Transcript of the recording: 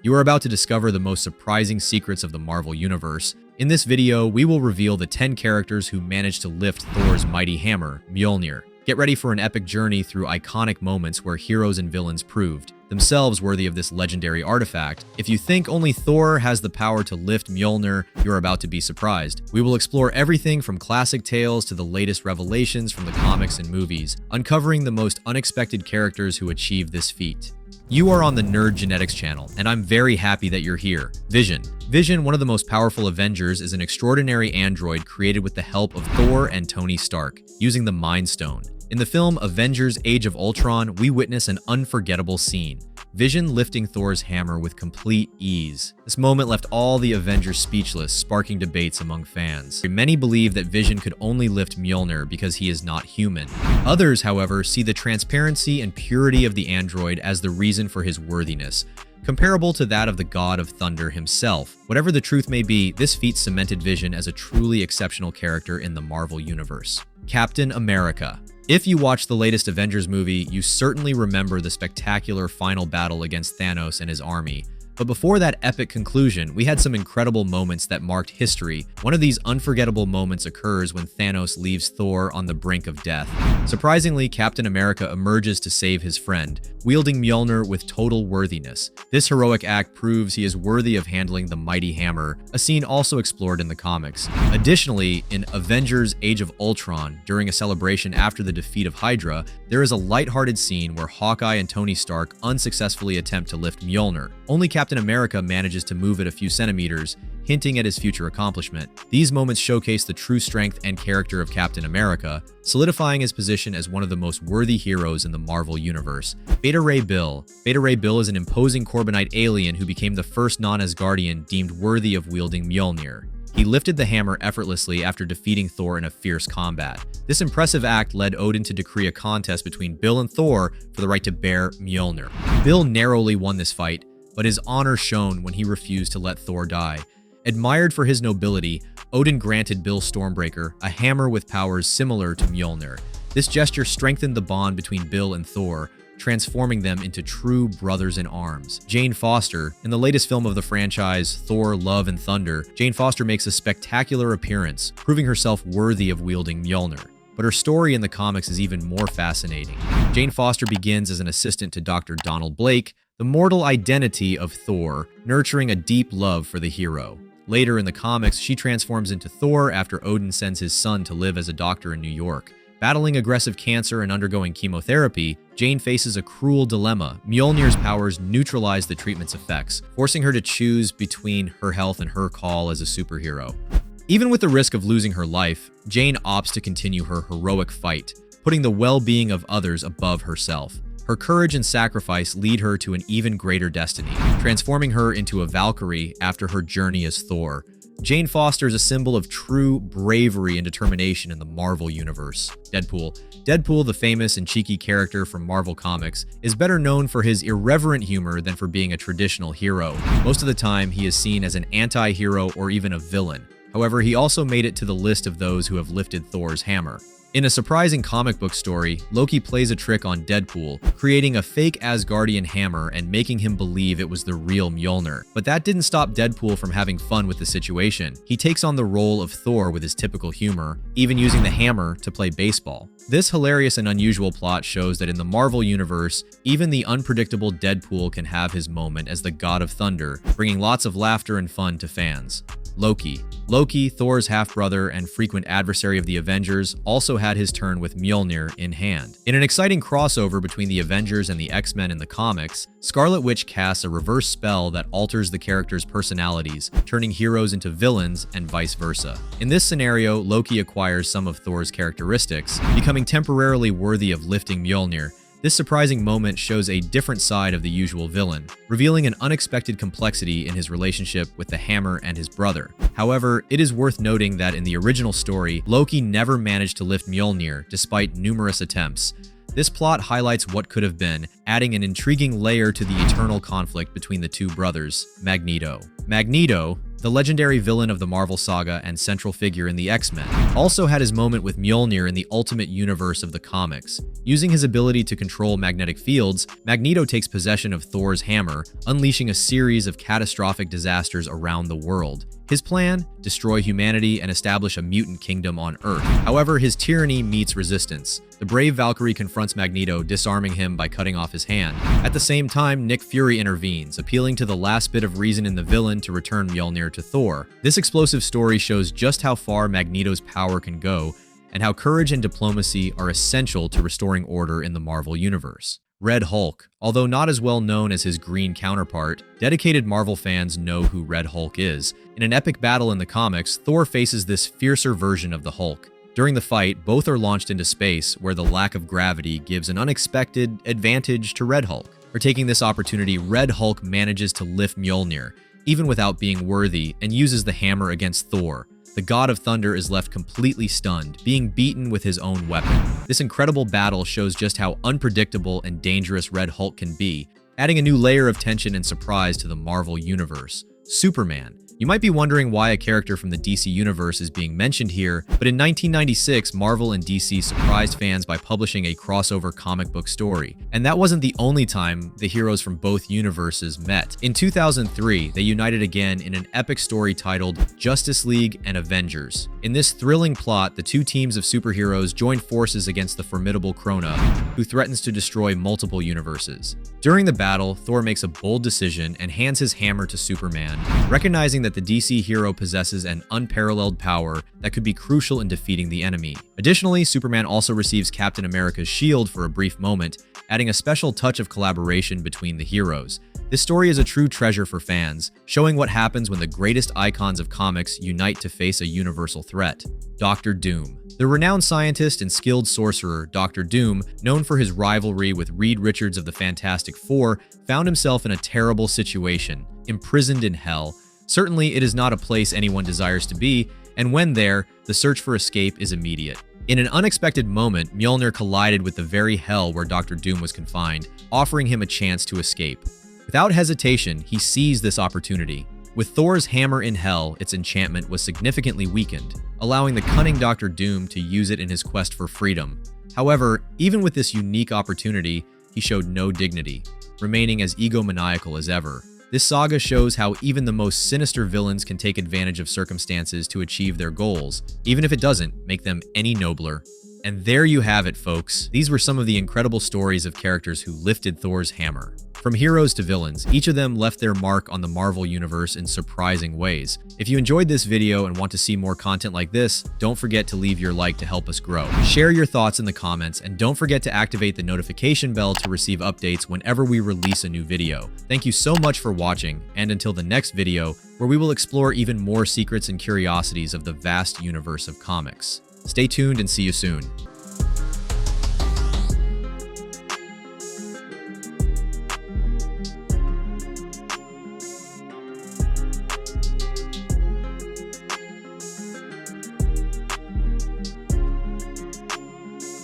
You are about to discover the most surprising secrets of the Marvel Universe. In this video, we will reveal the 10 characters who managed to lift Thor's mighty hammer, Mjolnir. Get ready for an epic journey through iconic moments where heroes and villains proved themselves worthy of this legendary artifact. If you think only Thor has the power to lift Mjolnir, you're about to be surprised. We will explore everything from classic tales to the latest revelations from the comics and movies, uncovering the most unexpected characters who achieved this feat. You are on the Nerd Genetics channel, and I'm very happy that you're here. Vision. Vision, one of the most powerful Avengers, is an extraordinary android created with the help of Thor and Tony Stark, using the Mind Stone. In the film Avengers: Age of Ultron, we witness an unforgettable scene. Vision lifting Thor's hammer with complete ease. This moment left all the Avengers speechless, sparking debates among fans. Many believe that Vision could only lift Mjolnir because he is not human. Others, however, see the transparency and purity of the android as the reason for his worthiness, comparable to that of the God of Thunder himself. Whatever the truth may be, this feat cemented Vision as a truly exceptional character in the Marvel Universe. Captain America. If you watched the latest Avengers movie, you certainly remember the spectacular final battle against Thanos and his army. But before that epic conclusion, we had some incredible moments that marked history. One of these unforgettable moments occurs when Thanos leaves Thor on the brink of death. Surprisingly, Captain America emerges to save his friend, wielding Mjolnir with total worthiness. This heroic act proves he is worthy of handling the mighty hammer, a scene also explored in the comics. Additionally, in Avengers: Age of Ultron, during a celebration after the defeat of Hydra, there is a lighthearted scene where Hawkeye and Tony Stark unsuccessfully attempt to lift Mjolnir. Only Captain America manages to move it a few centimeters, hinting at his future accomplishment. These moments showcase the true strength and character of Captain America, solidifying his position as one of the most worthy heroes in the Marvel Universe. Beta Ray Bill. Beta Ray Bill is an imposing Corbinite alien who became the first non-Asgardian deemed worthy of wielding Mjolnir. He lifted the hammer effortlessly after defeating Thor in a fierce combat. This impressive act led Odin to decree a contest between Bill and Thor for the right to bear Mjolnir. Bill narrowly won this fight, but his honor shone when he refused to let Thor die. Admired for his nobility, Odin granted Bill Stormbreaker a hammer with powers similar to Mjolnir. This gesture strengthened the bond between Bill and Thor, transforming them into true brothers in arms. Jane Foster. In the latest film of the franchise, Thor: Love and Thunder, Jane Foster makes a spectacular appearance, proving herself worthy of wielding Mjolnir. But her story in the comics is even more fascinating. Jane Foster begins as an assistant to Dr. Donald Blake, the mortal identity of Thor, nurturing a deep love for the hero. Later in the comics, she transforms into Thor after Odin sends his son to live as a doctor in New York. Battling aggressive cancer and undergoing chemotherapy, Jane faces a cruel dilemma. Mjolnir's powers neutralize the treatment's effects, forcing her to choose between her health and her call as a superhero. Even with the risk of losing her life, Jane opts to continue her heroic fight, putting the well-being of others above herself. Her courage and sacrifice lead her to an even greater destiny, transforming her into a Valkyrie after her journey as Thor. Jane Foster is a symbol of true bravery and determination in the Marvel Universe. Deadpool. Deadpool, the famous and cheeky character from Marvel Comics, is better known for his irreverent humor than for being a traditional hero. Most of the time, he is seen as an anti-hero or even a villain. However, he also made it to the list of those who have lifted Thor's hammer. In a surprising comic book story, Loki plays a trick on Deadpool, creating a fake Asgardian hammer and making him believe it was the real Mjolnir. But that didn't stop Deadpool from having fun with the situation. He takes on the role of Thor with his typical humor, even using the hammer to play baseball. This hilarious and unusual plot shows that in the Marvel Universe, even the unpredictable Deadpool can have his moment as the God of Thunder, bringing lots of laughter and fun to fans. Loki. Loki, Thor's half-brother and frequent adversary of the Avengers, also had his turn with Mjolnir in hand. In an exciting crossover between the Avengers and the X-Men in the comics, Scarlet Witch casts a reverse spell that alters the characters' personalities, turning heroes into villains and vice versa. In this scenario, Loki acquires some of Thor's characteristics, becoming temporarily worthy of lifting Mjolnir. This surprising moment shows a different side of the usual villain, revealing an unexpected complexity in his relationship with the hammer and his brother. However, it is worth noting that in the original story, Loki never managed to lift Mjolnir despite numerous attempts. This plot highlights what could have been, adding an intriguing layer to the eternal conflict between the two brothers, Magneto. Magneto, the legendary villain of the Marvel Saga and central figure in the X-Men, also had his moment with Mjolnir in the Ultimate Universe of the comics. Using his ability to control magnetic fields, Magneto takes possession of Thor's hammer, unleashing a series of catastrophic disasters around the world. His plan? Destroy humanity and establish a mutant kingdom on Earth. However, his tyranny meets resistance. The brave Valkyrie confronts Magneto, disarming him by cutting off his hand. At the same time, Nick Fury intervenes, appealing to the last bit of reason in the villain to return Mjolnir to Thor. This explosive story shows just how far Magneto's power can go, and how courage and diplomacy are essential to restoring order in the Marvel Universe. Red Hulk. Although not as well known as his green counterpart, dedicated Marvel fans know who Red Hulk is. In an epic battle in the comics, Thor faces this fiercer version of the Hulk. During the fight, both are launched into space, where the lack of gravity gives an unexpected advantage to Red Hulk. For taking this opportunity, Red Hulk manages to lift Mjolnir, even without being worthy, and uses the hammer against Thor. The God of Thunder is left completely stunned, being beaten with his own weapon. This incredible battle shows just how unpredictable and dangerous Red Hulk can be, adding a new layer of tension and surprise to the Marvel Universe. Superman. You might be wondering why a character from the DC Universe is being mentioned here, but in 1996, Marvel and DC surprised fans by publishing a crossover comic book story. And that wasn't the only time the heroes from both universes met. In 2003, they united again in an epic story titled Justice League and Avengers. In this thrilling plot, the two teams of superheroes join forces against the formidable Krona, who threatens to destroy multiple universes. During the battle, Thor makes a bold decision and hands his hammer to Superman, recognizing that the DC hero possesses an unparalleled power that could be crucial in defeating the enemy. Additionally, Superman also receives Captain America's shield for a brief moment, adding a special touch of collaboration between the heroes. This story is a true treasure for fans, showing what happens when the greatest icons of comics unite to face a universal threat. Dr. Doom. The renowned scientist and skilled sorcerer, Dr. Doom, known for his rivalry with Reed Richards of the Fantastic Four, found himself in a terrible situation, imprisoned in hell. Certainly, it is not a place anyone desires to be, and when there, the search for escape is immediate. In an unexpected moment, Mjolnir collided with the very hell where Dr. Doom was confined, offering him a chance to escape. Without hesitation, he seized this opportunity. With Thor's hammer in hell, its enchantment was significantly weakened, allowing the cunning Dr. Doom to use it in his quest for freedom. However, even with this unique opportunity, he showed no dignity, remaining as egomaniacal as ever. This saga shows how even the most sinister villains can take advantage of circumstances to achieve their goals, even if it doesn't make them any nobler. And there you have it, folks. These were some of the incredible stories of characters who lifted Thor's hammer. From heroes to villains, each of them left their mark on the Marvel Universe in surprising ways. If you enjoyed this video and want to see more content like this, don't forget to leave your like to help us grow. Share your thoughts in the comments, and don't forget to activate the notification bell to receive updates whenever we release a new video. Thank you so much for watching, and until the next video, where we will explore even more secrets and curiosities of the vast universe of comics. Stay tuned and see you soon.